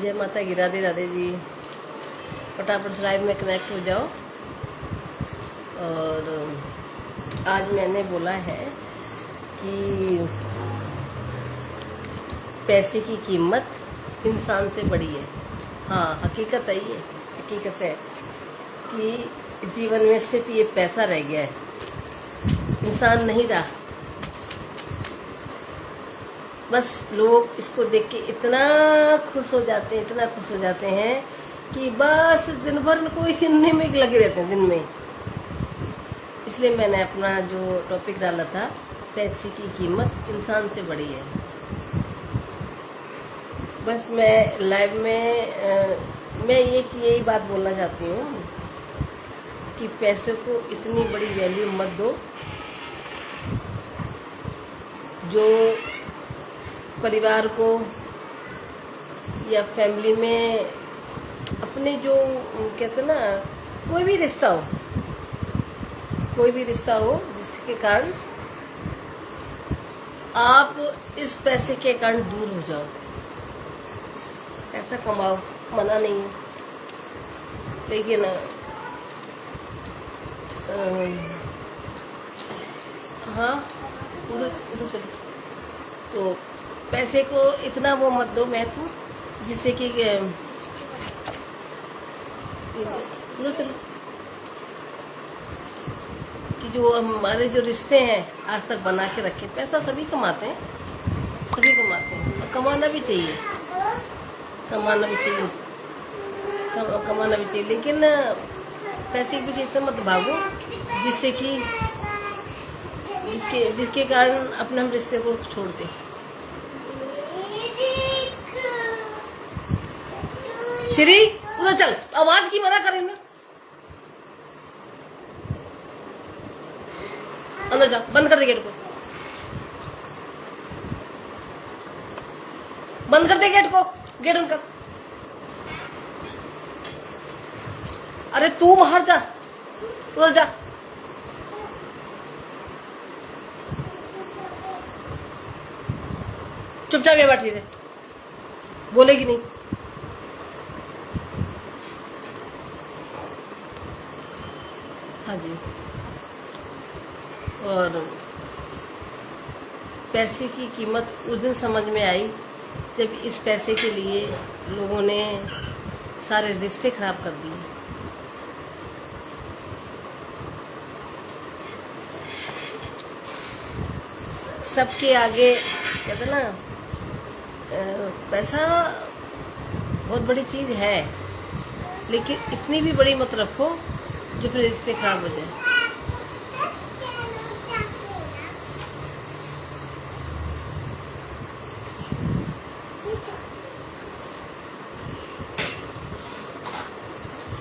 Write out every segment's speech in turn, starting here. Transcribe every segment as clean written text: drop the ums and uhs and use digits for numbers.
जय माता की, राधे राधे जी। फटाफट से लाइव में कनेक्ट हो जाओ। और आज मैंने बोला है कि पैसे की कीमत इंसान से बड़ी है। हाँ, हकीकत है, ये हकीकत है कि जीवन में सिर्फ ये पैसा रह गया है, इंसान नहीं रहा। बस लोग इसको देख के इतना खुश हो जाते हैं, इतना खुश हो जाते हैं कि बस दिन भर इनको गिनने में लगे रहते हैं दिन में। इसलिए मैंने अपना जो टॉपिक डाला था, पैसे की कीमत इंसान से बड़ी है। बस मैं लाइव में मैं यही बात बोलना चाहती हूँ कि पैसों को इतनी बड़ी वैल्यू मत दो। जो परिवार को या फैमिली में अपने जो कहते हैं ना, कोई भी रिश्ता हो जिसके कारण आप इस पैसे के कारण दूर हो जाओ। पैसा कमाओ, मना नहीं है, लेकिन हाँ, उधर चलो। तो पैसे को इतना वो मत दो महत्व जिससे कि उधर चलो, कि जो हमारे जो रिश्ते हैं आज तक बना के रखे। पैसा सभी कमाते हैं, और कमाना भी चाहिए, लेकिन पैसे के पीछे इतना मत भागो जिसके कारण अपने हम रिश्ते को छोड़ दें। श्री उधर चल, आवाज की मना करें ना, अंदर जा, बंद कर दे गेट को, बंद कर दे गेट बंद कर। अरे तू बाहर जा, उधर जा। चुपचाप ये बैठी रहे, बोलेगी नहीं। हाँ जी। और पैसे की कीमत उस दिन समझ में आई जब इस पैसे के लिए लोगों ने सारे रिश्ते खराब कर दिए। सबके आगे कहते ना, पैसा बहुत बड़ी चीज़ है, लेकिन इतनी भी बड़ी मत रखो जो फिर रिश्ते खराब हो जाए।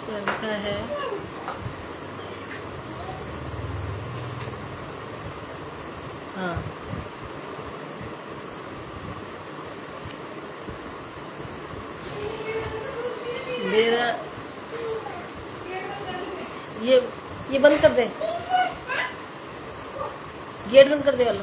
क्या लिखा है? हाँ, मेरा ये बंद कर दे, गेट बंद कर दे वाला।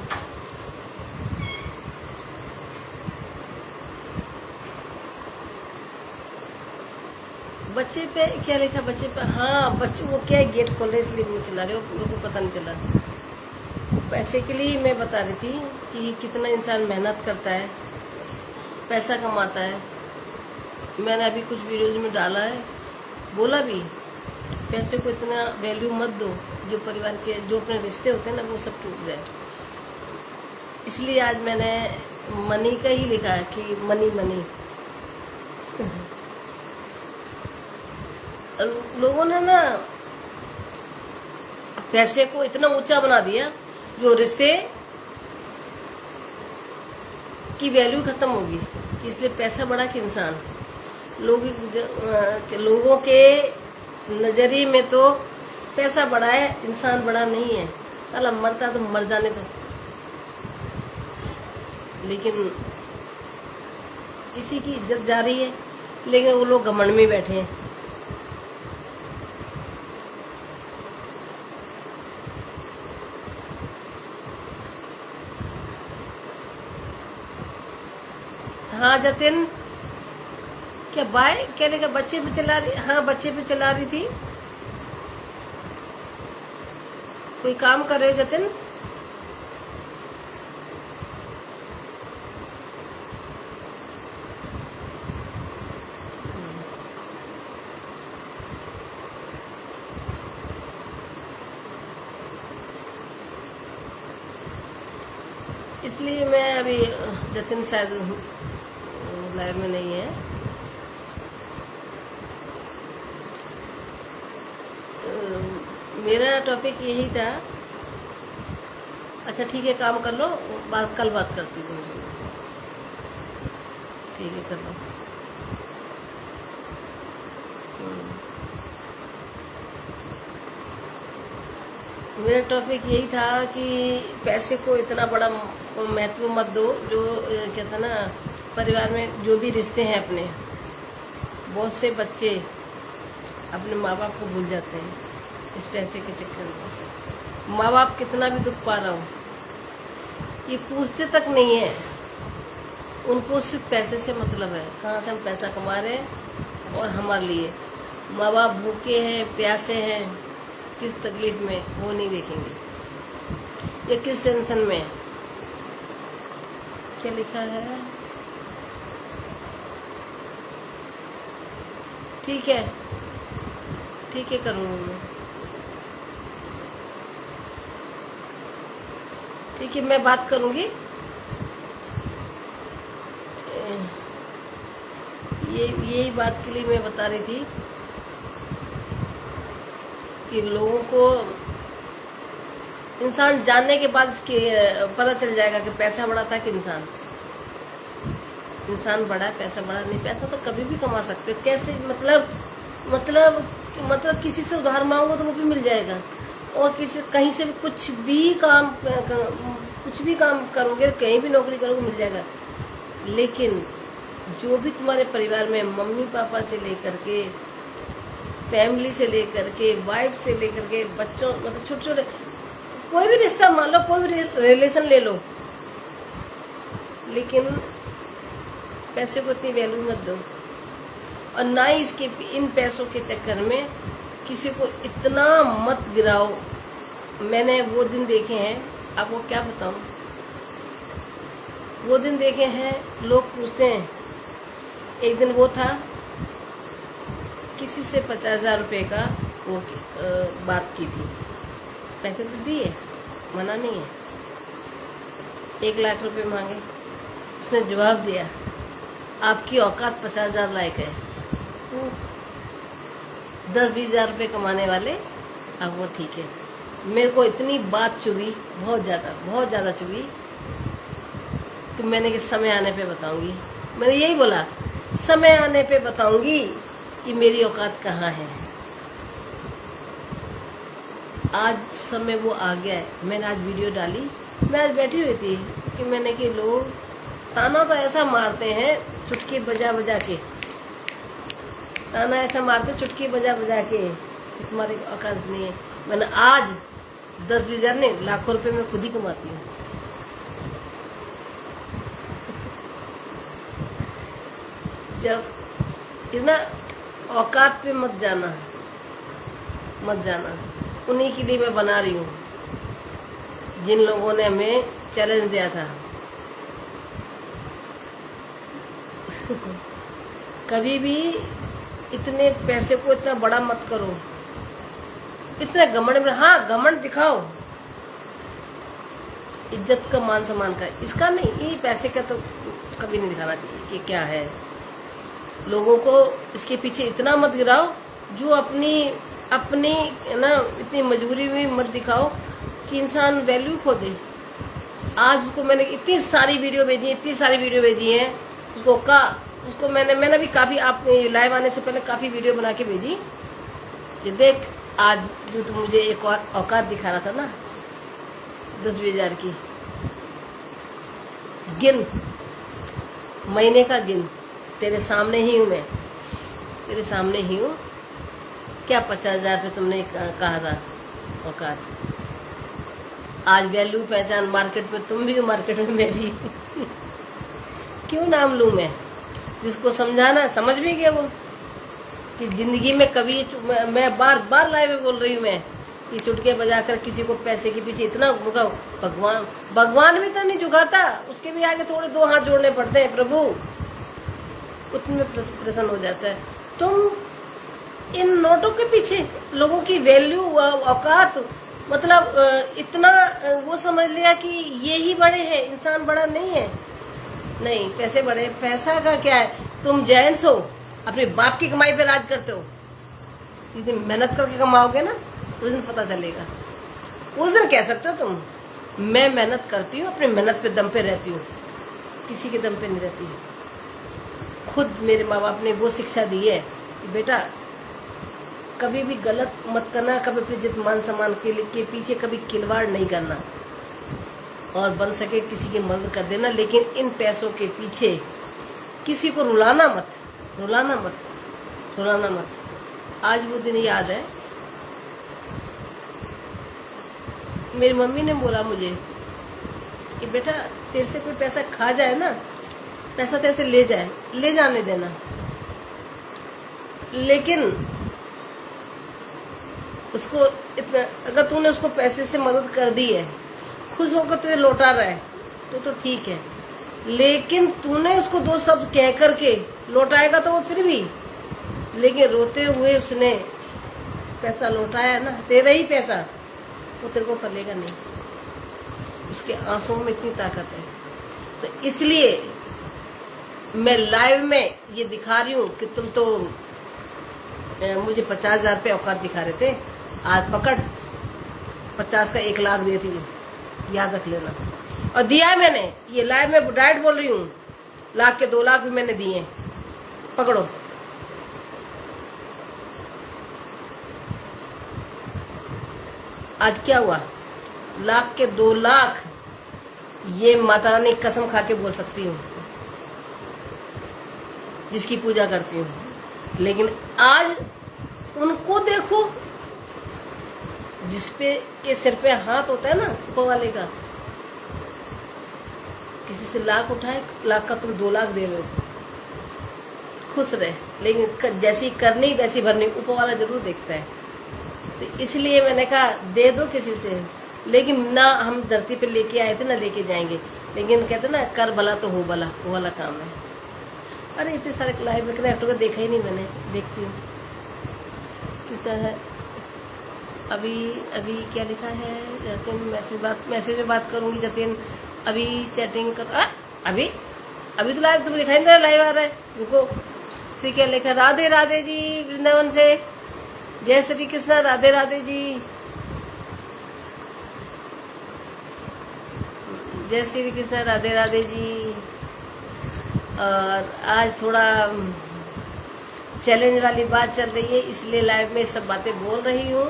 बच्चे पे क्या लिखा? बच्चे पे, हाँ, बच्चे वो क्या है, गेट खोल रहे इसलिए वो चला रहे हो, लोगों को पता नहीं चला। पैसे के लिए मैं बता रही थी कि कितना इंसान मेहनत करता है, पैसा कमाता है। मैंने अभी कुछ वीडियोज में डाला है, बोला भी पैसे को इतना वैल्यू मत दो जो परिवार के जो अपने रिश्ते होते हैं ना, वो सब टूट जाए। इसलिए आज मैंने मनी का ही लिखा है कि मनी लोगों ने ना पैसे को इतना ऊंचा बना दिया जो रिश्ते की वैल्यू खत्म होगी। इसलिए पैसा बड़ा कि इंसान। लोगों के नजरिए में तो पैसा बड़ा है, इंसान बड़ा नहीं है। साला मरता तो मर जाने दो, लेकिन किसी की इज्जत जा रही है, लेकिन वो लोग घमंड में बैठे हैं। हाँ जतिन, क्या बाय क्या लेगा? बच्चे पे चला रही? हाँ, बच्चे पे चला रही थी। कोई काम कर रहे हो जतिन? इसलिए मैं अभी, जतिन शायद लाइव में नहीं है, मेरा टॉपिक यही था। अच्छा ठीक है, काम कर लो, कल बात करती हूँ तुमसे। ठीक है, कर लो। मेरा टॉपिक यही था कि पैसे को इतना बड़ा महत्व मत दो। जो कहते हैं ना, परिवार में जो भी रिश्ते हैं अपने, बहुत से बच्चे अपने माँ बाप को भूल जाते हैं इस पैसे के चक्कर में। माँ बाप कितना भी दुख पा रहा हो, ये पूछते तक नहीं है, उनको सिर्फ पैसे से मतलब है, कहाँ से हम पैसा कमा रहे हैं। और हमारे लिए माँ बाप भूखे हैं, प्यासे हैं, किस तकलीफ में, वो नहीं देखेंगे। ये किस टेंशन में है। क्या लिखा है? ठीक है, ठीक है, करूँगी मैं। ठीक है, मैं बात करूँगी। यही बात के लिए मैं बता रही थी कि लोगों को इंसान जानने के बाद इसके पता चल जाएगा कि पैसा बड़ा था कि इंसान बड़ा है। पैसा बड़ा नहीं, पैसा तो कभी भी कमा सकते हो। कैसे? मतलब किसी से उधार मांगो तो वो भी मिल जाएगा, और किसी कहीं से भी कुछ भी काम करोगे, कहीं भी नौकरी करोगे, मिल जाएगा। लेकिन जो भी तुम्हारे परिवार में मम्मी पापा से लेकर के, फैमिली से लेकर के, वाइफ से लेकर के, बच्चों, मतलब छोटे छोटे कोई भी रिश्ता मान लो, कोई भी रिलेशन ले लो, लेकिन पैसे को इतनी वैल्यू मत दो। और ना ही इन पैसों के चक्कर में किसी को इतना मत गिराओ। मैंने वो दिन देखे हैं, आपको क्या बताऊं, वो दिन देखे हैं। लोग पूछते हैं, एक दिन वो था, किसी से 50,000 रुपये का वो बात की थी। पैसे तो दिए, मना नहीं है। 1 लाख रुपए मांगे, उसने जवाब दिया, आपकी औकात 50,000 लायक है। 10-20 हज़ार रुपये कमाने वाले, अब वो ठीक है। मेरे को इतनी बात चुभी, बहुत ज़्यादा चुभी, कि मैंने कि समय आने पे बताऊंगी। मैंने यही बोला, समय आने पे बताऊंगी कि मेरी औकात कहाँ है। आज समय वो आ गया है। मैंने आज वीडियो डाली, मैं आज बैठी हुई थी कि मैंने कि लोग ताना तो ऐसा मारते हैं, चुटकी बजा बजा के ताना ऐसा मारते, चुटकी बजा बजा के, तुम्हारी औकात नहीं है। मैंने आज 10-20 हज़ार नहीं, लाखों रुपए मैं खुद ही कमाती हूँ। जब इतना औकात पे मत जाना, उन्हीं के लिए मैं बना रही हूँ, जिन लोगों ने हमें चैलेंज दिया था। कभी भी इतने पैसे को इतना बड़ा मत करो, इतना घमंड में। हाँ, घमंड दिखाओ, इज्जत का, मान सम्मान का, इसका नहीं। ये पैसे का तो कभी नहीं दिखाना चाहिए कि क्या है। लोगों को इसके पीछे इतना मत गिराओ, जो अपनी ना इतनी मजबूरी में मत दिखाओ कि इंसान वैल्यू खो दे। आज उसको मैंने इतनी सारी वीडियो भेजी हैं, उसको मैंने भी काफ़ी, आप लाइव आने से पहले काफ़ी वीडियो बना के भेजी कि देख, आज जो तुम मुझे एक औकात दिखा रहा था ना 10-20 हज़ार की, गिन, महीने का गिन, तेरे सामने ही हूँ मैं, तेरे सामने ही हूँ। क्या 50,000 पे तुमने कहा था औकात? आज वैल्यू पहचान, मार्केट में तुम भी हो, मार्केट में मैं भी क्यों नाम लूँ मैं? जिसको समझाना समझ भी गया वो, कि जिंदगी में कभी मैं बार बार लाइव में बोल रही हूँ मैं, कि चुटके बजाकर किसी को पैसे के पीछे इतना झुकाओ, भगवान भी तो नहीं झुकाता, उसके भी आगे थोड़े दो हाथ जोड़ने पड़ते हैं, प्रभु उतने प्रसन्न हो जाता है। तुम इन नोटों के पीछे लोगों की वैल्यू औकात, मतलब इतना वो समझ लिया कि ये ही बड़े हैं, इंसान बड़ा नहीं है। नहीं, पैसे बड़े, पैसा का क्या है, तुम जेंट्स हो, अपने बाप की कमाई पे राज करते हो, जिस दिन मेहनत करके कमाओगे ना उस दिन पता चलेगा, उस दिन कह सकते हो तुम मैं मेहनत करती हूँ, अपनी मेहनत पे दम पे रहती हूँ, किसी के दम पे नहीं रहती है। खुद मेरे माँ बाप ने वो शिक्षा दी है कि बेटा कभी भी गलत मत करना, कभी अपनी इज्जत मान सम्मान के पीछे कभी खिलवाड़ नहीं करना, और बन सके किसी की मदद कर देना, लेकिन इन पैसों के पीछे किसी को रुलाना मत, रुलाना मत, रुलाना मत। आज वो दिन याद है, मेरी मम्मी ने बोला मुझे कि बेटा तेरे से कोई पैसा खा जाए ना, पैसा तेरे से ले जाए, ले जाने देना, लेकिन उसको इतना, अगर तूने उसको पैसे से मदद कर दी है, खुश होकर तुझे लौटा रहा है तो ठीक है, लेकिन तूने उसको दो शब्द कह करके लौटाएगा तो वो फिर भी, लेकिन रोते हुए उसने पैसा लौटाया ना, तेरा ही पैसा, वो तेरे को फलेगा नहीं, उसके आंसुओं में इतनी ताकत है। तो इसलिए मैं लाइव में ये दिखा रही हूँ कि तुम तो मुझे 50,000 रुपये औकात दिखा रहे थे, आज पकड़ 50 का 1 लाख देती हूँ, याद रख लेना। और दिया है मैंने, ये लाइव में डायरेक्ट बोल रही हूँ, लाख के 2 लाख भी मैंने दिए, पकड़ो। आज क्या हुआ, लाख के 2 लाख, ये माता रानी कसम खा के बोल सकती हूँ, जिसकी पूजा करती हूँ। लेकिन आज उनको देखो जिसपे के सिर पे हाथ होता है ना ऊपर वाले का, किसी से लाख उठाए, लाख का तुम 2 लाख दे रहे हो, खुश रहे, लेकिन जैसी करनी वैसी भरनी ऊपर वाला जरूर देखता है। तो इसलिए मैंने कहा दे दो किसी से, लेकिन ना हम धरती पे लेके आए थे ना लेके जाएंगे, लेकिन कहते ना कर भला तो हो भला, वो वाला काम है। अरे इतने सारे लाइव में एक्टर को देखा ही नहीं मैंने, देखती हूँ किसका है। अभी क्या लिखा है, जतिन मैसेज में बात करूँगी, जतिन अभी चैटिंग कर, अभी तो लाइव तुम्हें दिखाई नहीं दे रहा, लाइव आ रहा है, रुको। फिर क्या लिखा, राधे राधे जी वृंदावन से, जय श्री कृष्णा, राधे राधे जी, जय श्री कृष्णा, राधे राधे जी। और आज थोड़ा चैलेंज वाली बात चल रही है, इसलिए लाइव में सब बातें बोल रही हूँ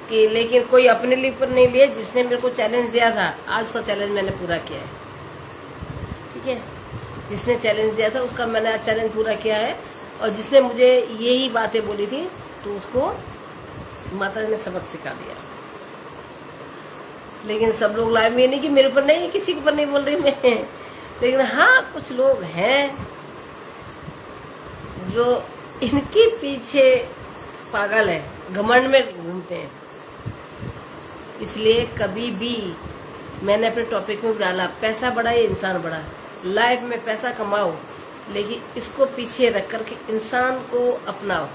कि, लेकिन कोई अपने लिए पर नहीं लिए, जिसने मेरे को चैलेंज दिया था आज उसका चैलेंज मैंने पूरा किया है, ठीक है। जिसने चैलेंज दिया था उसका मैंने आज चैलेंज पूरा किया है, और जिसने मुझे यही बातें बोली थी तो उसको माता ने सबक सिखा दिया। लेकिन सब लोग लाइव में, नहीं कि मेरे ऊपर नहीं, किसी के ऊपर नहीं बोल रही मैं, लेकिन हाँ कुछ लोग हैं जो इनके पीछे पागल है, घमंड में घूमते हैं। इसलिए कभी भी मैंने अपने टॉपिक में डाला, पैसा बड़ा या इंसान बड़ा, लाइफ में पैसा कमाओ, लेकिन इसको पीछे रख कर के इंसान को अपनाओ।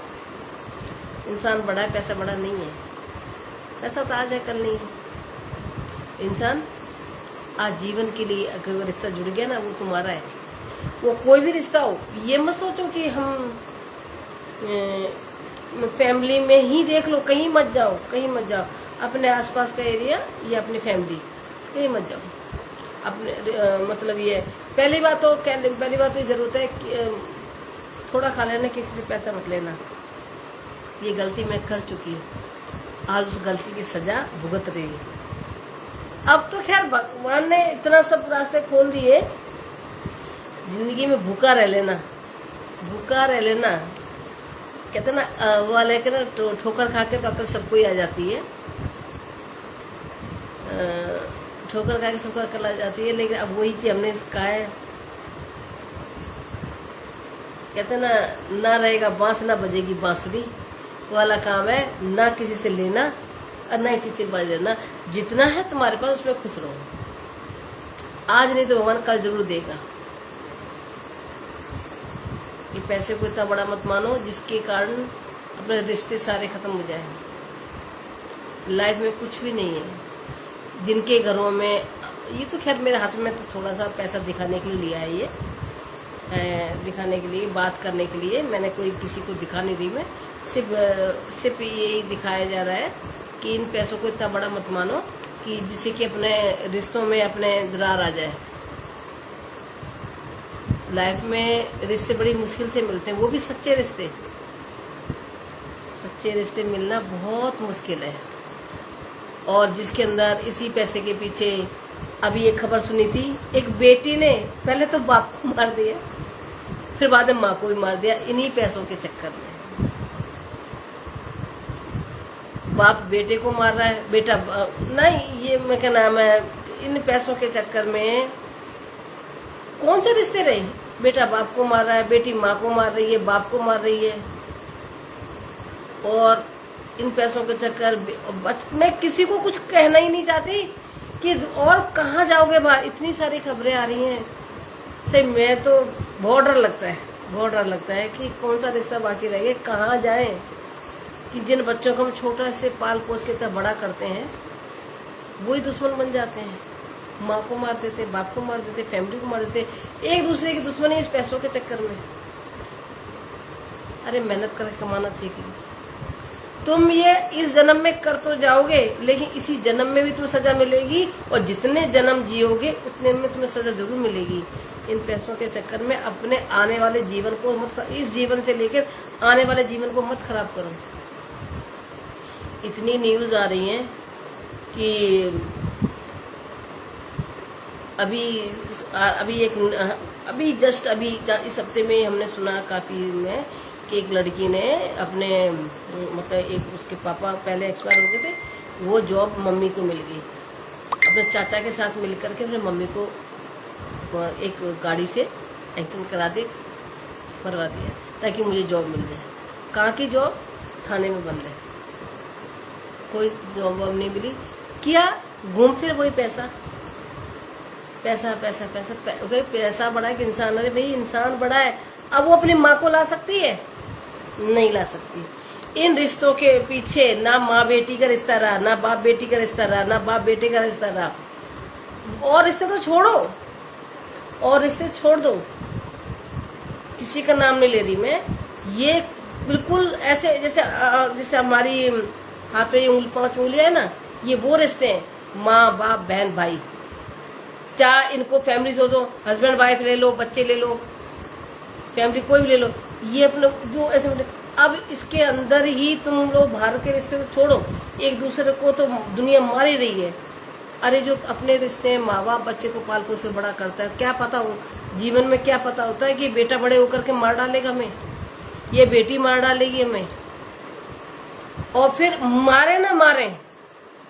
इंसान बड़ा है, पैसा बड़ा नहीं है। पैसा तो आज है कल नहीं है। इंसान आज जीवन के लिए अगर रिश्ता जुड़ गया ना, वो तुम्हारा है। वो कोई भी रिश्ता हो, ये मत सोचो कि हम फैमिली में ही देख लो, कहीं मत जाओ, कहीं मत जाओ, अपने आसपास का एरिया या अपनी फैमिली, कहीं मत जाओ। अपने मतलब ये पहली बात तो ये ज़रूरत है कि थोड़ा खा लेना, किसी से पैसा मत लेना। ये गलती मैं कर चुकी हूँ, आज उस गलती की सज़ा भुगत रही है। अब तो खैर भगवान ने इतना सब रास्ते खोल दिए, जिंदगी में भूखा रह लेना, भूखा रह लेना। कहते ना वो वाले के ना, ठोकर खा के तो अकल सबको ही आ जाती है, ठोकर खा के सबको अकल आ जाती है। लेकिन अब वही चीज़ हमने कहा है, कहते ना, ना रहेगा बांस ना बजेगी बांसुरी वाला काम है। ना किसी से लेना और ना ही चीचे बाज देना। जितना है तुम्हारे पास उसमें खुश रहो। आज नहीं तो भगवान कल जरूर देगा। ये पैसे को इतना बड़ा मत मानो जिसके कारण अपने रिश्ते सारे खत्म हो जाए। लाइफ में कुछ भी नहीं है। जिनके घरों में, ये तो खैर मेरे हाथ में तो थोड़ा सा पैसा दिखाने के लिए लिया है, ये दिखाने के लिए, बात करने के लिए। मैंने कोई किसी को दिखा नहीं रही, मैं सिर्फ यही दिखाया जा रहा है कि इन पैसों को इतना बड़ा मत मानो कि जिससे कि अपने रिश्तों में अपने दरार आ जाए। लाइफ में रिश्ते बड़ी मुश्किल से मिलते हैं, वो भी सच्चे रिश्ते। सच्चे रिश्ते मिलना बहुत मुश्किल है। और जिसके अंदर इसी पैसे के पीछे, अभी एक खबर सुनी थी, एक बेटी ने पहले तो बाप को मार दिया, फिर बाद में माँ को भी मार दिया, इन्हीं पैसों के चक्कर में। बाप बेटे को मार रहा है, बेटा नहीं, ये मैं क्या नाम है, इन पैसों के चक्कर में कौन से रिश्ते रहे। बेटा बाप को मार रहा है, बेटी माँ को मार रही है, बाप को मार रही है। और इन पैसों के चक्कर मैं किसी को कुछ कहना ही नहीं चाहती कि और कहाँ जाओगे बाहर। इतनी सारी खबरें आ रही हैं, सही मैं तो बहुत डर लगता है, बहुत डर लगता है कि कौन सा रिश्ता बाकी रह गया, कहाँ जाएं। कि जिन बच्चों को हम छोटा से पाल पोस के इतना बड़ा करते हैं, वही दुश्मन बन जाते हैं। माँ को मार देते, बाप को मार देते, फैमिली को मार देते, एक दूसरे की दुश्मनी इस पैसों के चक्कर में। अरे मेहनत करके कमाना सीख लो। तुम ये इस जन्म में कर तो जाओगे, लेकिन इसी जन्म में भी तुम्हें सजा मिलेगी, और जितने जन्म जियोगे उतने में तुम्हें सजा जरूर मिलेगी। इन पैसों के चक्कर में अपने आने वाले जीवन को मत, इस जीवन से लेकर आने वाले जीवन को मत खराब करो। इतनी न्यूज़ आ रही हैं कि अभी जस्ट इस हफ्ते में हमने सुना काफ़ी में कि एक लड़की ने अपने, मतलब एक उसके पापा पहले एक्सपायर हो गए थे, वो जॉब मम्मी को मिल गई। अपने चाचा के साथ मिल करके अपने मम्मी को एक गाड़ी से एक्सीडेंट करा दे, मरवा दिया, ताकि मुझे जॉब मिल जाए। कहाँ की जॉब? थाने में बंद है, कोई जॉब वॉब नहीं मिली। क्या घूम फिर वही पैसा पैसा पैसा पैसा पैसा बड़ा है कि इंसान, अरे भाई इंसान बड़ा है, अब वो अपनी माँ को ला सकती है? नहीं ला सकती। इन रिश्तों के पीछे ना माँ बेटी का रिश्ता रहा, ना बाप बेटी का रिश्ता रहा, ना बाप बेटे का रिश्ता रहा। और रिश्ते तो छोड़ो, और रिश्ते छोड़ दो, किसी का नाम नहीं ले रही मैं। ये बिल्कुल ऐसे जैसे हमारी हाथ पे 5 उंगलियां है ना, ये वो रिश्ते हैं, माँ बाप बहन भाई। चाहे इनको फैमिली हो दो, हस्बैंड वाइफ ले लो, बच्चे ले लो, फैमिली कोई भी ले लो, ये अपने जो ऐसे। अब इसके अंदर ही तुम लोग बाहर के रिश्ते तो छोड़ो, एक दूसरे को तो दुनिया मार ही रही है। अरे जो अपने रिश्ते हैं, माँ बाप बच्चे को पाल पोस के बड़ा करता है, क्या पता हो जीवन में क्या पता होता है कि बेटा बड़े होकर के मार डालेगा हमें, ये बेटी मार डालेगी हमें। और फिर मारे ना मारे,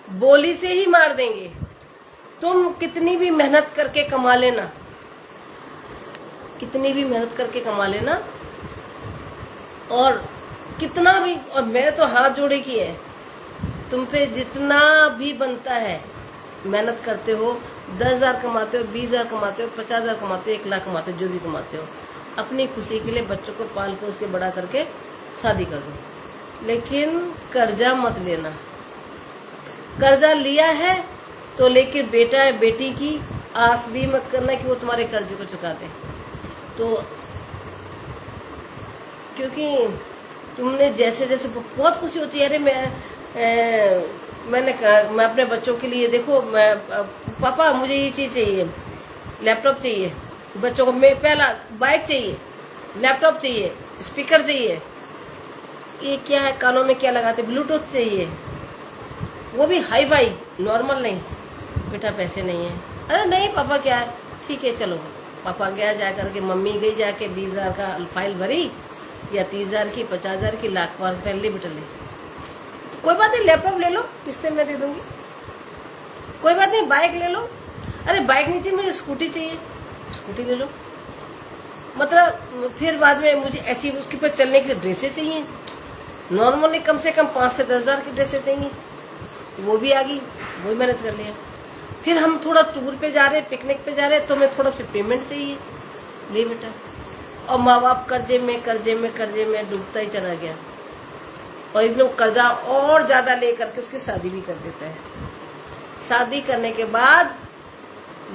बोली से ही मार देंगे। तुम कितनी भी मेहनत करके कमा लेना, कितनी भी मेहनत करके कमा लेना, और कितना भी, और मैं तो हाथ जोड़े की है, तुम पे जितना भी बनता है मेहनत करते हो, 10,000 कमाते हो, 20,000 कमाते हो, 50,000 कमाते हो, 1,00,000 कमाते हो, जो भी कमाते हो, अपनी खुशी के लिए बच्चों को पाल पोस के बड़ा करके शादी कर दो। लेकिन कर्जा मत लेना। कर्जा लिया है तो लेके बेटा है बेटी की आस भी मत करना कि वो तुम्हारे कर्ज को चुका दे। तो क्योंकि तुमने जैसे जैसे बहुत खुशी होती है। अरे मैंने कहा मैं अपने बच्चों के लिए, देखो पापा मुझे ये चीज़ चाहिए, लैपटॉप चाहिए बच्चों को, मैं पहला बाइक चाहिए, लैपटॉप चाहिए, स्पीकर चाहिए, ये क्या है कानों में क्या लगाते, ब्लूटूथ चाहिए, वो भी हाई फाई, नॉर्मल नहीं। बेटा पैसे नहीं है। अरे नहीं पापा क्या है, ठीक है चलो। पापा गया जा करके, मम्मी गई जाके 20,000 का फाइल भरी, या 30,000 की, 50,000 की, लाख पार कर ली, बेटा ले, कोई बात नहीं, लैपटॉप ले लो, किस्तें मैं दे दूंगी, कोई बात नहीं, बाइक ले लो। अरे बाइक नहीं चाहिए मुझे, स्कूटी चाहिए, स्कूटी ले लो। मतलब फिर बाद में मुझे ऐसी उसके पर चलने की ड्रेसें चाहिए, नॉर्मली कम से कम 5 से 10 हज़ार की ड्रेसें चाहिए, वो भी आ गई, वो भी मैनेज कर लिया। फिर हम थोड़ा टूर पे जा रहे हैं, पिकनिक पे जा रहे हैं, तो मैं थोड़ा सा पेमेंट चाहिए, ले बेटा। और माँ बाप कर्जे में डूबता ही चला गया, और एकदम कर्जा और ज़्यादा ले करके उसकी शादी भी कर देता है। शादी करने के बाद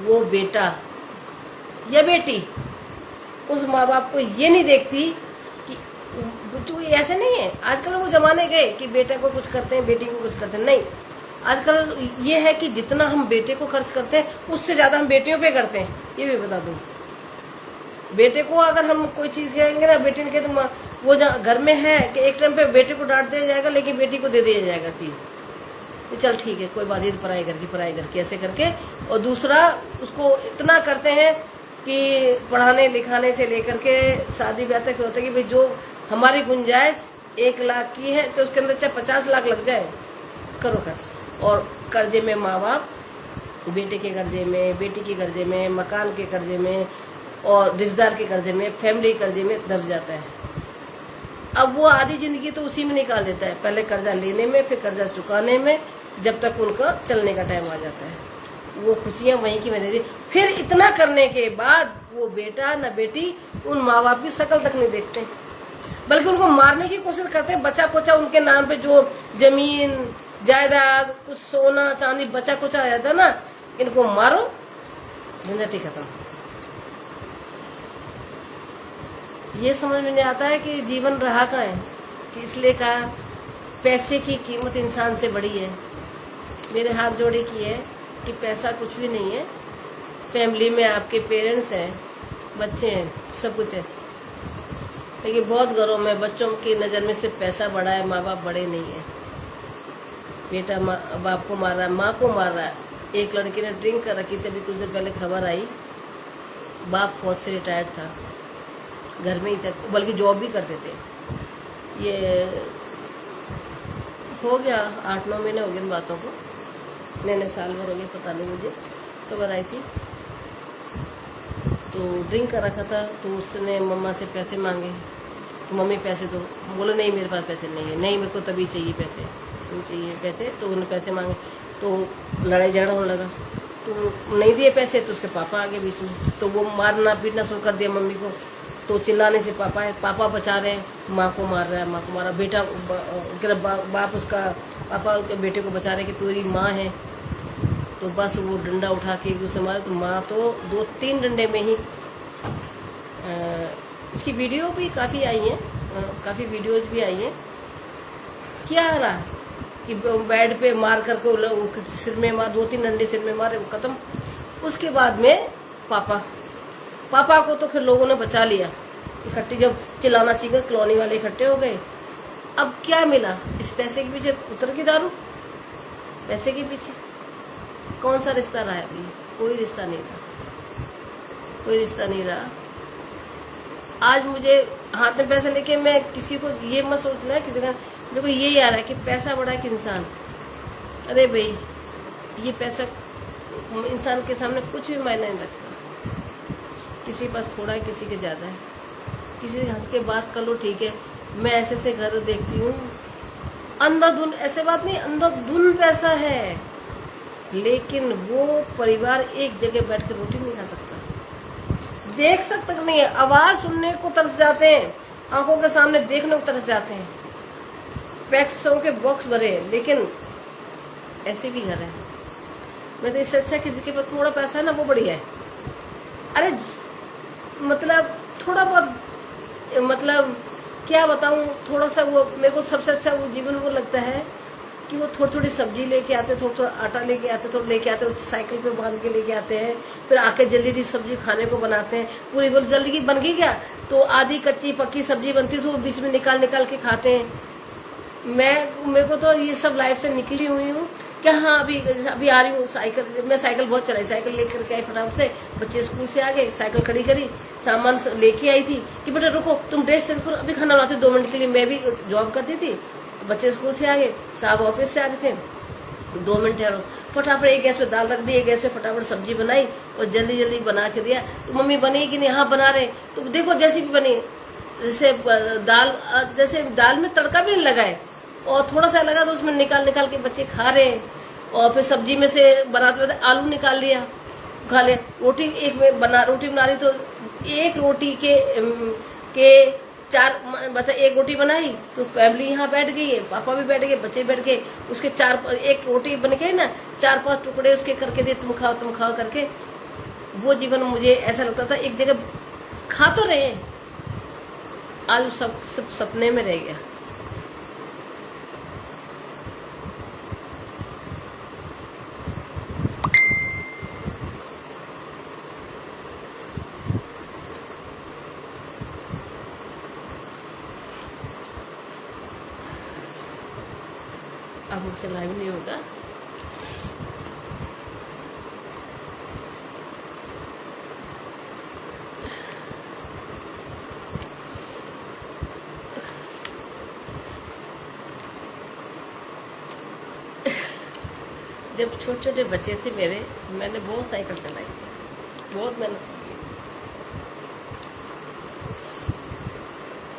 वो बेटा या बेटी उस माँ बाप को ये नहीं देखती कि तो ऐसे नहीं है। आजकल वो जमाने गए कि बेटे को कुछ करते हैं, बेटी को कुछ करते हैं, नहीं। आजकल ये है कि जितना हम बेटे को खर्च करते हैं उससे ज़्यादा हम बेटियों पे करते हैं। ये भी बता दूँ, बेटे को अगर हम कोई चीज़ कहेंगे ना, बेटे ने कहे तो वो घर में है कि एक टाइम पे बेटे को डांट दिया जाएगा, लेकिन बेटी को दे दिया जाएगा चीज़, तो चल ठीक है कोई बात नहीं, पढ़ाई करके ऐसे करके। और दूसरा उसको इतना करते हैं कि पढ़ाने लिखाने से लेकर के शादी ब्याह तक होता है कि भाई जो हमारी गुंजाइश 1 लाख की है तो उसके अंदर चाहे 50 लाख लग जाए, करो खर्च। और कर्जे में माँ बाप, बेटे के कर्जे में, बेटी के कर्जे में, मकान के कर्जे में, और रिश्तेदार के कर्जे में, फैमिली कर्जे में दब जाता है। अब वो आधी जिंदगी तो उसी में निकाल देता है, पहले कर्जा लेने में, फिर कर्जा चुकाने में, जब तक उनका चलने का टाइम आ जाता है। वो खुशियाँ वहीं की वहीं। फिर इतना करने के बाद वो बेटा न बेटी उन माँ बाप की शक्ल तक नहीं देखते, बल्कि उनको मारने की कोशिश करते हैं। बचा कुचा उनके नाम पे जो जमीन जायदाद, कुछ सोना चांदी बचा कुचा आ जाता है ना, इनको मारो, झंझट ही खत्म। ये समझ में नहीं आता है कि जीवन रहा कहाँ है, कि इसलिए कहा पैसे की कीमत इंसान से बड़ी है। मेरे हाथ जोड़े की है कि पैसा कुछ भी नहीं है। फैमिली में आपके पेरेंट्स हैं, बच्चे हैं, सब कुछ है, लेकिन बहुत घरों में बच्चों की नज़र में सिर्फ पैसा बड़ा है, माँ बाप बड़े नहीं है। बेटा बाप को मार रहा है, माँ को मार रहा है। एक लड़की ने ड्रिंक कर रखी थी, अभी कुछ दिन पहले खबर आई, बाप फौज से रिटायर्ड था, घर में ही था, बल्कि जॉब भी करते थे। ये हो गया 8-9 महीने हो गए इन बातों को, नए साल भर हो गया, पता नहीं, मुझे खबर आई थी। तो ड्रिंक कर रखा था, तो उसने मम्मा से पैसे मांगे, तो मम्मी पैसे दो, बोले नहीं मेरे पास पैसे नहीं है, नहीं मेरे को तभी चाहिए पैसे, तो चाहिए पैसे, तो उन्होंने पैसे मांगे, तो लड़ाई झगड़ा होने लगा, तो नहीं दिए पैसे, तो उसके पापा आ गए बीच में, तो वो मारना पीटना शुरू कर दिया मम्मी को। तो चिल्लाने से पापा बचा रहे हैं, माँ को मार रहा है, माँ को मारा, बेटा बाप उसका पापा के बेटे को बचा रहे कि तेरी माँ है। तो बस वो डंडा उठा के एक दूसरे मारे, तो माँ तो 2-3 डंडे में ही। इसकी वीडियो भी काफ़ी आई हैं, काफ़ी वीडियोज भी आई हैं। क्या आ रहा कि बेड पे मार करके सिर में मार, 2-3 डंडे सिर में मारे, वो ख़त्म। उसके बाद में पापा को तो फिर लोगों ने बचा लिया, इकट्ठे जब चिल्लाना चाहिए, कॉलोनी वाले इकट्ठे हो गए। अब क्या मिला, इस पैसे के पीछे उतर की दारू, पैसे के पीछे कौन सा रिश्ता रहा है अभी? कोई रिश्ता नहीं रहा, कोई रिश्ता नहीं रहा। आज मुझे हाथ में पैसे लेके मैं किसी को ये मत सोचना है कि मेरे को यही आ रहा है कि पैसा बड़ा कि इंसान। अरे भाई ये पैसा इंसान के सामने कुछ भी मायने नहीं रखता। किसी के पास थोड़ा है, किसी के ज़्यादा है, किसी से हंस के बात कर लो, ठीक है। मैं ऐसे घर देखती हूँ, अंधाधुन, ऐसे बात नहीं, अंधाधुन पैसा है, लेकिन वो परिवार एक जगह बैठ कर रोटी नहीं खा सकता, देख सकता नहीं है, आवाज़ सुनने को तरस जाते हैं, आंखों के सामने देखने को तरस जाते हैं, पैसों के बॉक्स भरे हैं, लेकिन ऐसे भी घर है। मैं तो इससे अच्छा कि जिसके पास थोड़ा पैसा है ना, वो बढ़िया है। अरे मतलब थोड़ा बहुत, मतलब क्या बताऊँ, थोड़ा सा वो मेरे को सबसे अच्छा वो जीवन वो लगता है कि वो थोड़ी थोड़ी सब्जी लेके आते, थोड़ा आटा लेके आते, थोड़ा लेके आते, साइकिल पे बांध के लेके आते हैं, फिर आके जल्दी सब्जी खाने को बनाते हैं। पूरी बोल जल्दी की बन गई क्या, तो आधी कच्ची पक्की सब्जी बनती है, तो वो बीच में निकाल के खाते हैं। मेरे को तो ये सब लाइफ से निकली हुई हूँ क्या। हाँ अभी आ रही हूँ, मैं साइकिल बहुत चलाई, साइकिल लेकर के आई फटाफट से, बच्चे स्कूल से आ गए, साइकिल खड़ी करी, सामान लेके आई थी कि बेटा रुको तुम ड्रेस चेंज करो, अभी खाना बनाते 2 मिनट के लिए। मैं भी जॉब करती थी, बच्चे स्कूल से आ गए, साहब ऑफिस से आ रहे थे, 2 मिनट ठहरो, फटाफट एक गैस पे दाल रख दी, एक गैस पे फटाफट सब्जी बनाई और जल्दी जल्दी बना के दिया। तो मम्मी बनी कि नहीं? हाँ बना रहे। तो देखो जैसी भी बनी, जैसे जैसे दाल में तड़का भी नहीं लगाए और थोड़ा सा लगा तो उसमें निकाल निकाल के बच्चे खा रहे हैं। और फिर सब्जी में से बनाते बनाते आलू निकाल लिया, खा लिया। रोटी रोटी बना रही तो एक रोटी के 4 मतलब एक रोटी बनाई तो फैमिली यहाँ बैठ गई है, पापा भी बैठ गए, बच्चे बैठ गए, उसके एक रोटी बन के ना 4-5 टुकड़े उसके करके दिए, तुम खाओ करके। वो जीवन मुझे ऐसा लगता था एक जगह खा तो रहे, आज सब सपने में रह गया। अब मुझसे लाइव नहीं होगा। जब छोटे छोटे बच्चे थे मेरे, मैंने बहुत साइकिल चलाई, बहुत मेहनत की,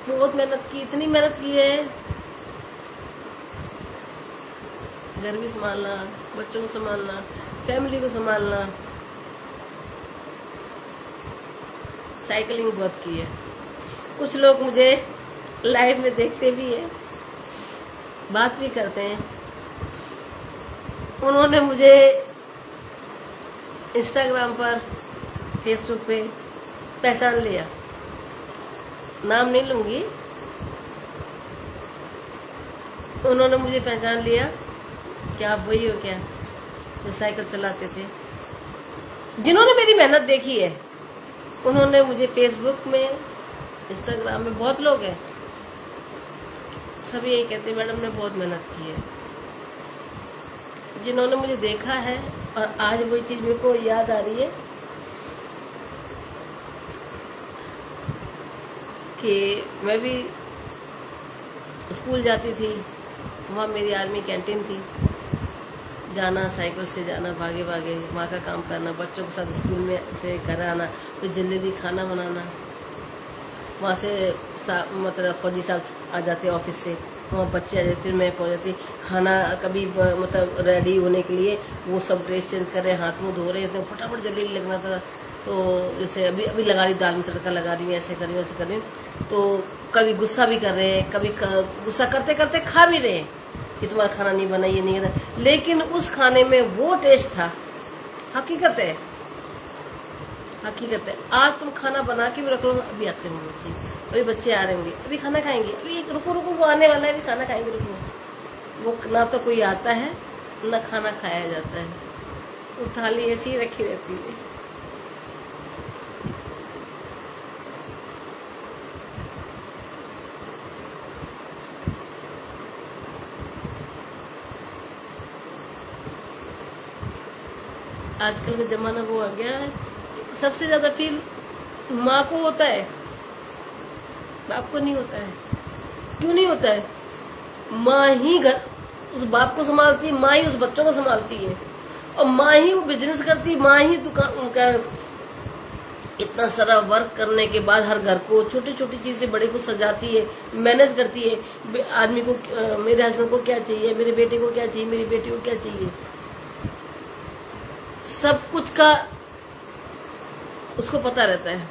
बहुत मेहनत की, इतनी मेहनत की है। घर भी संभालना, बच्चों को संभालना, फैमिली को संभालना, साइकिलिंग बहुत की है। कुछ लोग मुझे लाइव में देखते भी हैं, बात भी करते हैं। उन्होंने मुझे इंस्टाग्राम पर, फेसबुक पे पहचान लिया, नाम नहीं लूँगी। उन्होंने मुझे पहचान लिया कि आप वही हो क्या जो साइकिल चलाते थे। जिन्होंने मेरी मेहनत देखी है उन्होंने मुझे फेसबुक में, इंस्टाग्राम में, बहुत लोग हैं, सभी यही कहते हैं मैडम ने बहुत मेहनत की है। जिन्होंने मुझे देखा है और आज वही चीज़ मेरे को याद आ रही है कि मैं भी स्कूल जाती थी, वहाँ मेरी आर्मी कैंटीन थी, जाना, साइकिल से जाना, भागे भागे वहाँ का काम करना, बच्चों के साथ स्कूल में से घर आना, फिर जल्दी खाना बनाना। वहाँ से मतलब फौजी साहब आ जाते ऑफिस से, वहाँ बच्चे आ जाते, मैं पहुँच जाती, खाना कभी मतलब रेडी होने के लिए वो सब ड्रेस चेंज कर रहे हैं, हाथ मुँह धो रहे हैं, तो फटाफट जल्दी लगना था। तो जैसे अभी लगा रही, दाल में तड़का लगा रही हूँ, ऐसे कर रही हूँ, ऐसे कर रही हूँ, तो कभी गुस्सा भी कर रहे हैं, कभी गुस्सा करते करते खा भी रहे हैं कि तुम्हारा खाना नहीं बना, ये नहीं है, लेकिन उस खाने में वो टेस्ट था। हकीकत है, हकीकत है। आज तुम खाना बना के भी रख लो, अभी आते होंगे बच्चे, अभी बच्चे आ रहे होंगे, अभी खाना खाएंगे, अभी रुको रुको वो आने वाला है, अभी खाना खाएंगे, रुको। वो ना तो कोई आता है ना खाना खाया जाता है, वो थाली ऐसी ही रखी रहती है। आजकल का ज़माना वो आ गया है, सबसे ज़्यादा फील माँ को होता है, बाप को नहीं होता है। क्यों नहीं होता है? माँ ही घर उस बाप को संभालती है, माँ ही उस बच्चों को संभालती है, और माँ ही वो बिजनेस करती है, माँ ही दुकान उनका। इतना सारा वर्क करने के बाद हर घर को छोटी छोटी चीज़ से बड़े को सजाती है, मैनेज करती है। आदमी को, मेरे हस्बैंड को क्या चाहिए, मेरे बेटे को क्या चाहिए, मेरी बेटी को क्या चाहिए, सब कुछ का उसको पता रहता है।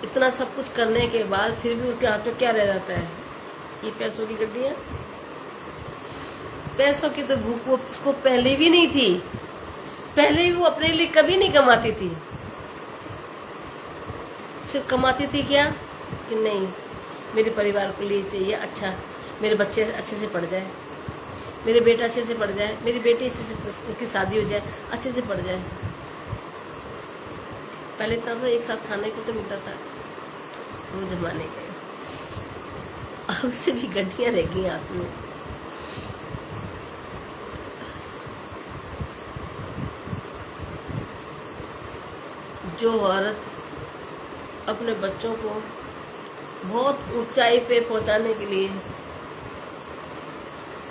इतना सब कुछ करने के बाद फिर भी उसके हाथ में क्या रह जाता है? ये पैसों की गड्डियाँ। पैसों की तो भूख वो उसको पहले भी नहीं थी, पहले भी वो अपने लिए कभी नहीं कमाती थी। सिर्फ कमाती थी क्या कि नहीं, मेरे परिवार को लिए चाहिए अच्छा, मेरे बच्चे अच्छे से पढ़ जाए, मेरे बेटा अच्छे से पढ़ जाए, मेरी बेटी अच्छे से, उसकी शादी हो जाए, अच्छे से पढ़ जाए। पहले इतना तो एक साथ खाने को तो मिलता था, वो जमाने गए। अब से भी गड्डियाँ रह गई हाथ में। जो औरत अपने बच्चों को बहुत ऊंचाई पे पहुंचाने के लिए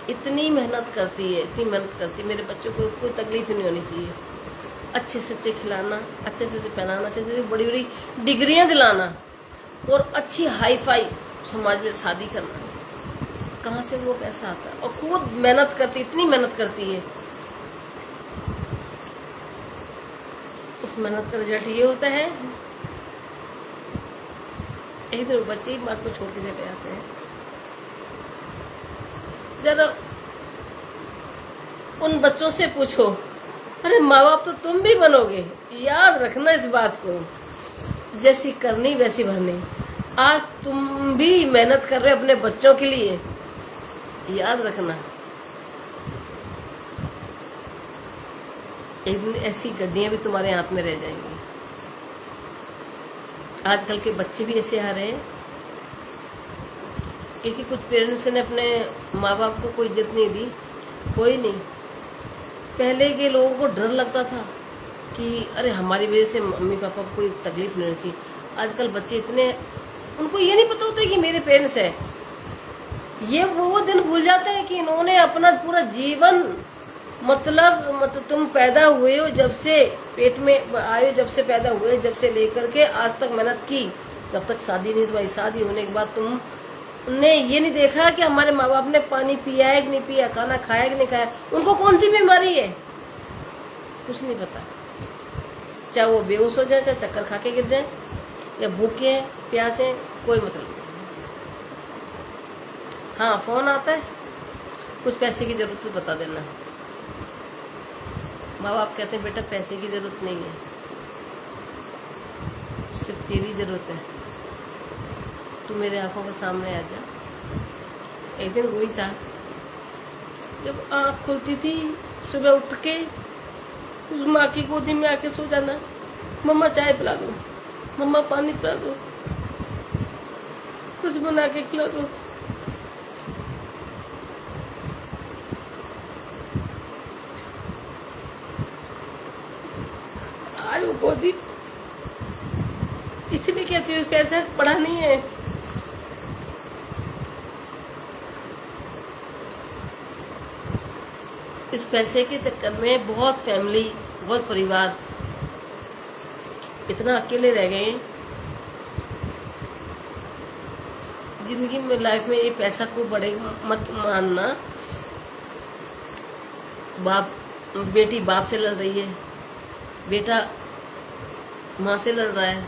इतनी मेहनत करती है, इतनी मेहनत करती है, मेरे बच्चों को कोई तकलीफ ही नहीं होनी चाहिए। अच्छे से अच्छे खिलाना, अच्छे से पहनाना, अच्छे से बड़ी बड़ी डिग्रियां दिलाना और अच्छी हाई फाई समाज में शादी करना। कहाँ से वो पैसा आता है? और खुद मेहनत करती, इतनी मेहनत करती है, उस मेहनत का रिजल्ट ये होता है एक दिन बच्चे ही माँ को छोड़ के चले जाते हैं। जरा उन बच्चों से पूछो, अरे माँ बाप तो तुम भी बनोगे, याद रखना इस बात को, जैसी करनी वैसी भरनी। आज तुम भी मेहनत कर रहे हो अपने बच्चों के लिए, याद रखना एक दिन ऐसी गड्डियां भी तुम्हारे हाथ में रह जाएंगी। आजकल के बच्चे भी ऐसे आ रहे हैं क्योंकि कुछ पेरेंट्स ने अपने माँ बाप को कोई इज्जत नहीं दी, कोई नहीं। पहले के लोगों को डर लगता था कि अरे हमारी वजह से मम्मी पापा को कोई तकलीफ नहीं होनी चाहिए। आजकल बच्चे इतने, उनको ये नहीं पता होता कि मेरे पेरेंट्स हैं। ये वो दिन भूल जाते हैं कि इन्होंने अपना पूरा जीवन, मतलब तुम पैदा हुए हो, जब से पेट में आए हो, जब से पैदा हुए, जब से लेकर के आज तक मेहनत की, जब तक शादी नहीं हुई। शादी होने के बाद तुमने ये नहीं देखा कि हमारे माँ बाप ने पानी पिया है कि नहीं पिया, खाना खाया कि नहीं खाया, उनको कौन सी बीमारी है, कुछ नहीं पता। चाहे वो बेहोश हो जाए, चाहे चक्कर खा के गिर जाए, या भूखे हैं, प्यासे हैं, कोई मतलब नहीं। हाँ, फोन आता है, कुछ पैसे की जरूरत है बता देना। माँ बाप कहते हैं बेटा पैसे की जरूरत नहीं है, सिर्फ तेरी जरूरत है, तू मेरे आंखों के सामने आ जा। एक दिन वही था, जब आँख खुलती थी सुबह उठ के उस माँ की गोदी में आके सो जाना, मम्मा चाय पिला दो, मम्मा पानी पिला दो, कुछ बना के खिला दो। आज वो गोदी इसलिए कहती हूँ पैसा पड़ा नहीं है। इस पैसे के चक्कर में बहुत फैमिली, बहुत परिवार इतना अकेले रह गए। जिंदगी में, लाइफ में ये पैसा को बड़े मत मानना। बाप, बेटी बाप से लड़ रही है, बेटा माँ से लड़ रहा है।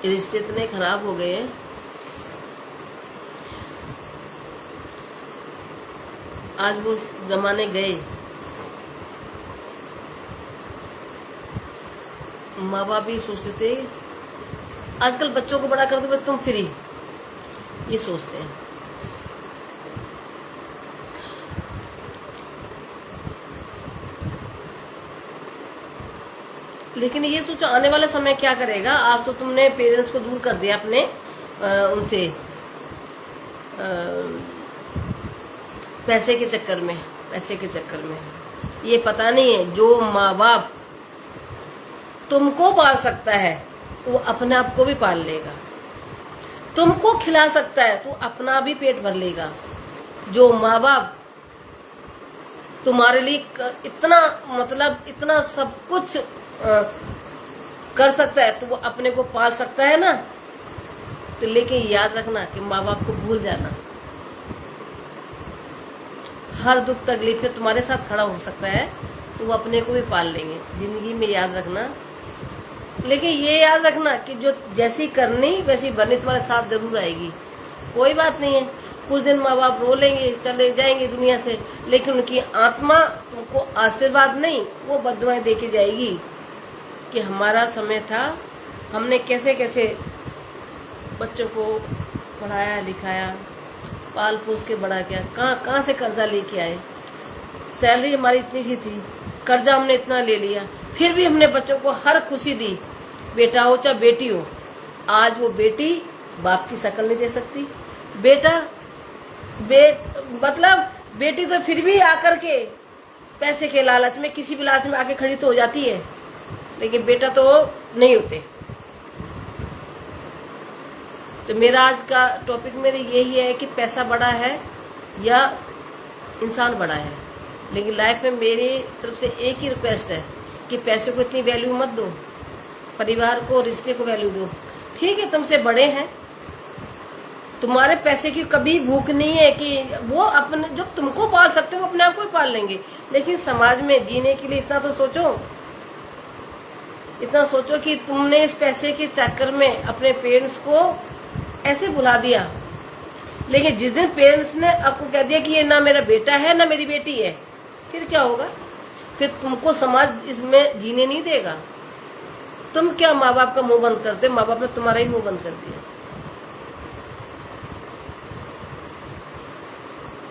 रिश्ते इतने खराब हो गए हैं। आज वो जमाने गए, माँ बाप भी सोचते थे, आजकल बच्चों को बड़ा करते हुए तुम फ्री, ये सोचते हैं। लेकिन ये सोचो आने वाला समय क्या करेगा। आज तो तुमने पेरेंट्स को दूर कर दिया अपने उनसे पैसे के चक्कर में, पैसे के चक्कर में। ये पता नहीं है जो माँ बाप तुमको पाल सकता है तो वो अपने आप को भी पाल लेगा, तुमको खिला सकता है तो अपना भी पेट भर लेगा। जो माँ बाप तुम्हारे लिए इतना, मतलब इतना सब कुछ कर सकता है तो वो अपने को पाल सकता है ना। तो लेकिन याद रखना कि माँ बाप को भूल जाना। हर दुख तकलीफ में तुम्हारे साथ खड़ा हो सकता है तो वो अपने को भी पाल लेंगे जिंदगी में, याद रखना। लेकिन ये याद रखना कि जो जैसी करनी वैसी बननी तुम्हारे साथ जरूर आएगी। कोई बात नहीं है, कुछ दिन माँ बाप रो लेंगे, चले जाएंगे दुनिया से, लेकिन उनकी आत्मा उनको आशीर्वाद नहीं, वो बद्दुआएं दे के जाएगी कि हमारा समय था, हमने कैसे कैसे बच्चों को पढ़ाया लिखाया, पाल पोस के बड़ा किया, कहाँ से कर्जा लेके आए, सैलरी हमारी इतनी सी थी, कर्जा हमने इतना ले लिया, फिर भी हमने बच्चों को हर खुशी दी, बेटा हो चाहे बेटी हो। आज वो बेटी बाप की शक्ल नहीं दे सकती, बेटा मतलब बेटी तो फिर भी आकर के पैसे के लालच में, किसी भी लालच में आके खड़ी तो हो जाती है, लेकिन बेटा तो नहीं होते। तो मेरा आज का टॉपिक मेरे यही है कि पैसा बड़ा है या इंसान बड़ा है। लेकिन लाइफ में मेरी तरफ से एक ही रिक्वेस्ट है कि पैसे को इतनी वैल्यू मत दो, परिवार को, रिश्ते को वैल्यू दो। ठीक है, तुमसे बड़े हैं, तुम्हारे पैसे की कभी भूख नहीं है कि वो अपने जो तुमको पाल सकते हो वो अपने आप को ही पाल लेंगे। लेकिन समाज में जीने के लिए इतना तो सोचो, इतना सोचो कि तुमने इस पैसे के चक्कर में अपने पेरेंट्स को ऐसे भुला दिया। लेकिन जिस दिन पेरेंट्स ने आपको कह दिया कि ये ना मेरा बेटा है ना मेरी बेटी है, फिर क्या होगा? फिर तुमको समाज इसमें जीने नहीं देगा। तुम क्या माँ बाप का मुंह बंद करते? माँ बाप ने तुम्हारा ही मुंह बंद कर दिया।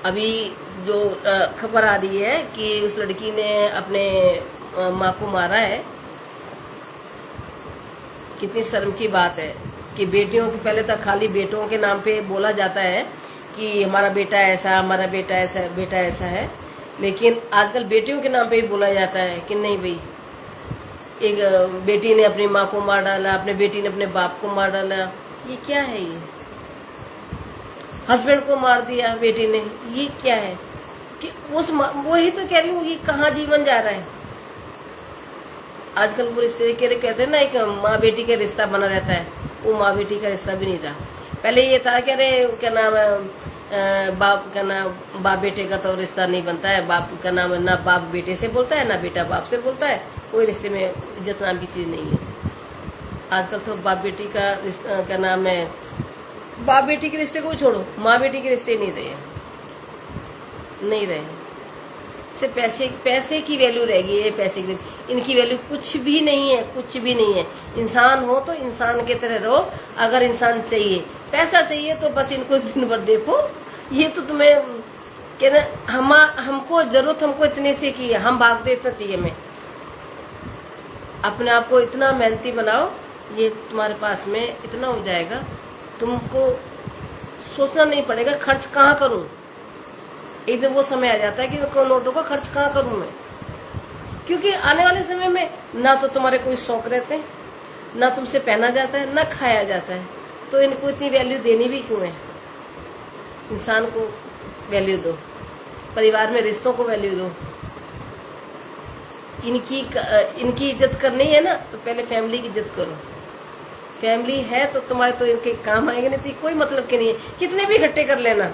अभी जो खबर आ रही है कि उस लड़की ने अपने माँ को मारा है, कितनी शर्म की बात है कि बेटियों के, पहले तक खाली बेटों के नाम पे बोला जाता है कि हमारा बेटा ऐसा, हमारा बेटा ऐसा, बेटा ऐसा है। लेकिन आजकल बेटियों के नाम पे ही बोला जाता है कि नहीं भाई, एक बेटी ने अपनी माँ को मार डाला, अपने बेटी ने अपने बाप को मार डाला। ये क्या है? ये हस्बैंड को मार दिया बेटी ने, ये क्या है? कि वही तो कह रही हूँ, ये कहाँ जीवन जा रहा है? आजकल वो रिश्ते के कहते हैं ना, एक माँ बेटी का रिश्ता बना रहता है, वो माँ बेटी का रिश्ता भी नहीं रहा। पहले ये था कि अरे क्या नाम है, बाप का नाम, बाप बेटे का तो रिश्ता नहीं बनता है, बाप का नाम ना बाप बेटे से बोलता है ना बेटा बाप से बोलता है, कोई रिश्ते में इज्जत नाम की चीज़ नहीं है। आजकल तो बाप बेटी का रिश्ता क्या नाम है, बाप बेटी के रिश्ते को छोड़ो, माँ बेटी के रिश्ते नहीं रहे, नहीं रहे। सिर्फ पैसे की वैल्यू रहेगी, ये पैसे की, इनकी वैल्यू कुछ भी नहीं है, कुछ भी नहीं है। इंसान हो तो इंसान की तरह रहो। अगर इंसान चाहिए, पैसा चाहिए तो बस इनको दिन भर देखो। ये तो तुम्हें कहना हमको जरूरत, हमको इतने से की है, हम भागते इतना चाहिए। हमें अपने आप को इतना मेहनती बनाओ, ये तुम्हारे पास में इतना हो जाएगा, तुमको सोचना नहीं पड़ेगा खर्च कहाँ करूँ। एक दिन वो समय आ जाता है कि नोटों का खर्च कहाँ करूँ मैं, क्योंकि आने वाले समय में ना तो तुम्हारे कोई शौक रहते हैं, ना तुमसे पहना जाता है, ना खाया जाता है, तो इनको इतनी वैल्यू देनी भी क्यों है? इंसान को वैल्यू दो, परिवार में रिश्तों को वैल्यू दो। इनकी इज्जत करनी है ना, तो पहले फैमिली की इज्जत करो। फैमिली है तो तुम्हारे तो इनके काम आएंगे, नहीं तो कोई मतलब के नहीं है। कितने भी इकट्ठे कर लेना,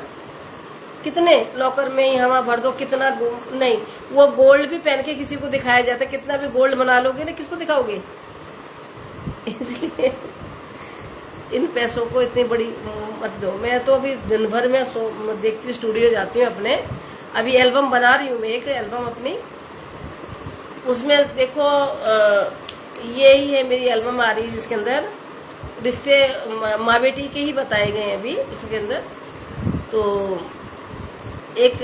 कितने लॉकर में ही हवा भर दो, कितना नहीं, वो गोल्ड भी पहन के किसी को दिखाया जाता है, कितना भी गोल्ड बना लोगे ना, किसको दिखाओगे? इसलिए इन पैसों को इतनी बड़ी मत दो। मैं तो अभी दिन भर में देखती हूँ, स्टूडियो जाती हूँ अपने, अभी एल्बम बना रही हूँ मैं, एक एल्बम अपनी, उसमें देखो यही है मेरी एल्बम आ रही है, जिसके अंदर रिश्ते माँ बेटी के ही बताए गए हैं अभी उसके अंदर। तो एक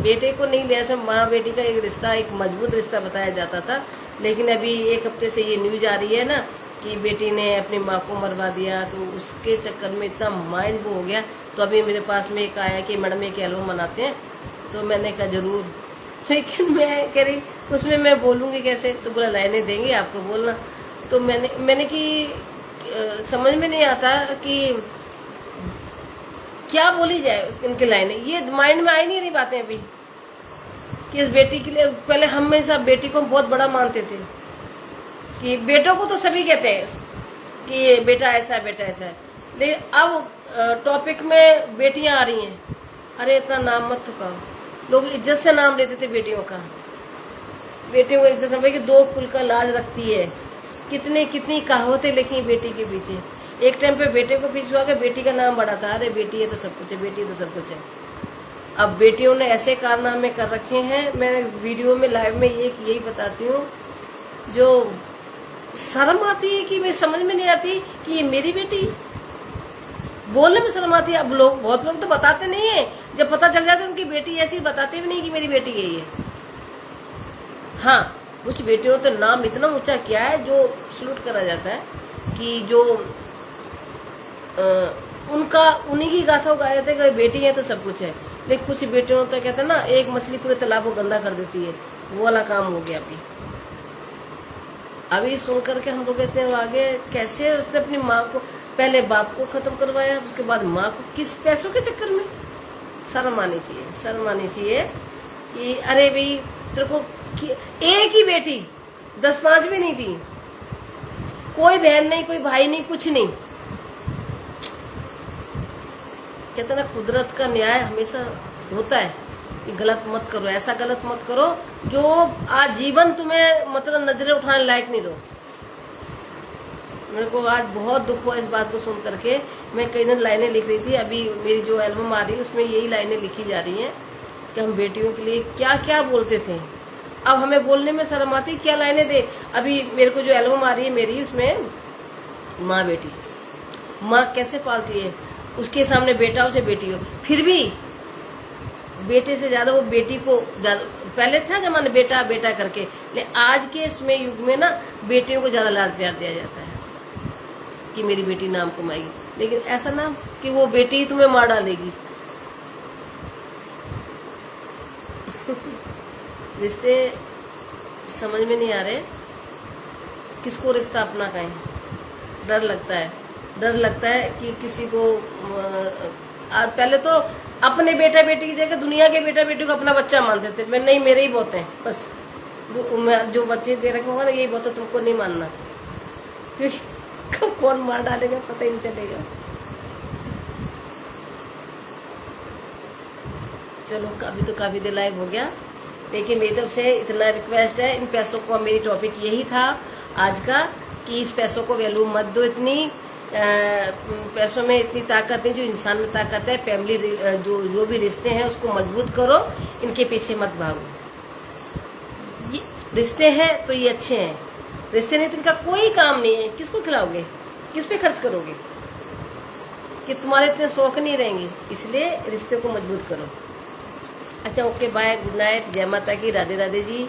बेटे को नहीं लिया, माँ बेटी का एक रिश्ता, एक मजबूत रिश्ता बताया जाता था। लेकिन अभी एक हफ्ते से ये न्यूज आ रही है ना कि बेटी ने अपनी माँ को मरवा दिया, तो उसके चक्कर में इतना माइंड वो हो गया। तो अभी मेरे पास में एक आया कि मैडम एक एल्बम बनाते हैं, तो मैंने कहा जरूर, लेकिन मैं कह रही उसमें मैं बोलूँगी कैसे? तो बोला लाइनें देंगे आपको बोलना। तो मैंने कि समझ में नहीं आता कि क्या बोली जाए इनकी लाइनें, ये माइंड में आई नहीं रही बातें अभी कि इस बेटी के लिए। पहले हम हमेशा बेटी को बहुत बड़ा मानते थे कि बेटों को तो सभी कहते हैं कि बेटा ऐसा है, बेटा ऐसा है, लेकिन अब टॉपिक में बेटियां आ रही हैं। अरे इतना नाम मत ठुकाओ। लोग इज्जत से नाम लेते थे बेटियों का, बेटियों को इज्जत भाई कि दो कुल का लाज रखती है। कितनी कहावतें लिखी बेटी के पीछे। एक टाइम पे बेटे को पीछे हुआ के बेटी का नाम बड़ा था, अरे बेटी है तो सब कुछ है, बेटी तो सब कुछ है। अब बेटियों ने ऐसे कारनामे कर रखे हैं, मैं वीडियो में लाइव में यही बताती हूँ, जो शर्म आती है कि मैं समझ में नहीं आती कि ये मेरी बेटी, बोलने में शर्म आती है। अब बहुत लोग तो बताते नहीं है, जब पता चल जाता है उनकी बेटी ऐसी, बताते भी नहीं कि मेरी बेटी यही है। हाँ, कुछ बेटियों ने तो नाम इतना ऊंचा किया है जो सलूट करा जाता है कि जो उनका उन्हीं की गाथा गाया जाता है कि बेटी है तो सब कुछ है। लेकिन कुछ बेटियों तो कहते हैं ना, एक मछली पूरे तालाब को गंदा कर देती है, वो वाला काम हो गया। अभी सुन करके हम लोग कहते हैं आगे कैसे उसने अपनी माँ को, पहले बाप को खत्म करवाया, उसके बाद माँ को, किस पैसों के चक्कर में। शर्म आनी चाहिए, शर्म आनी चाहिए कि अरे भाई तेरे को एक ही बेटी 10-5 भी नहीं थी, कोई बहन नहीं, कोई भाई नहीं, कुछ नहीं। कहते ना कुदरत का न्याय हमेशा होता है कि गलत मत करो, ऐसा गलत मत करो जो आजीवन तुम्हें मतलब नजरें उठाने लायक नहीं रहो। मेरे को आज बहुत दुख हुआ इस बात को सुन करके। मैं कई दिन लाइनें लिख रही थी, अभी मेरी जो एल्बम आ रही है उसमें यही लाइनें लिखी जा रही हैं कि हम बेटियों के लिए क्या क्या बोलते थे, अब हमें बोलने में शर्म आती, क्या लाइनें दे। अभी मेरे को जो एल्बम आ रही है मेरी, उसमें माँ बेटी, माँ कैसे पालती है, उसके सामने बेटा हो चाहे बेटी हो, फिर भी बेटे से ज़्यादा वो बेटी को ज़्यादा, पहले था जमाने बेटा बेटा करके, लेकिन आज के इसमें युग में ना बेटियों को ज़्यादा लाड प्यार दिया जाता है कि मेरी बेटी नाम कमाएगी, लेकिन ऐसा ना कि वो बेटी ही तुम्हें मार डालेगी। रिश्ते समझ में नहीं आ रहे, किसको रिश्ता अपना कहें। डर लगता है, डर लगता है कि किसी को पहले तो अपने बेटा बेटी की जगह दुनिया के बेटा बेटी को अपना बच्चा मानते थे। मैं नहीं, मेरे ही बहुत हैं बस, जो बच्चे दे रखे होंगे ना यही बहुत है, तुमको नहीं मानना, क्योंकि कब कौन मार डालेगा पता ही नहीं चलेगा। चलो अभी तो काफ़ी देर लाइव हो गया, लेकिन मेरी तरफ से इतना रिक्वेस्ट है, इन पैसों को, मेरी टॉपिक यही था आज का कि इस पैसों को वैल्यू मत दो इतनी। पैसों में इतनी ताकत नहीं जो इंसान में ताकत है। फैमिली जो भी रिश्ते हैं उसको मजबूत करो, इनके पीछे मत भागो। ये रिश्ते हैं तो ये अच्छे हैं, रिश्ते नहीं तो इनका कोई काम नहीं है। किसको खिलाओगे, किस पे खर्च करोगे, कि तुम्हारे इतने शौक नहीं रहेंगे, इसलिए रिश्ते को मजबूत करो। अच्छा ओके, बाय, गुड नाइट, जय माता की, राधे राधे जी।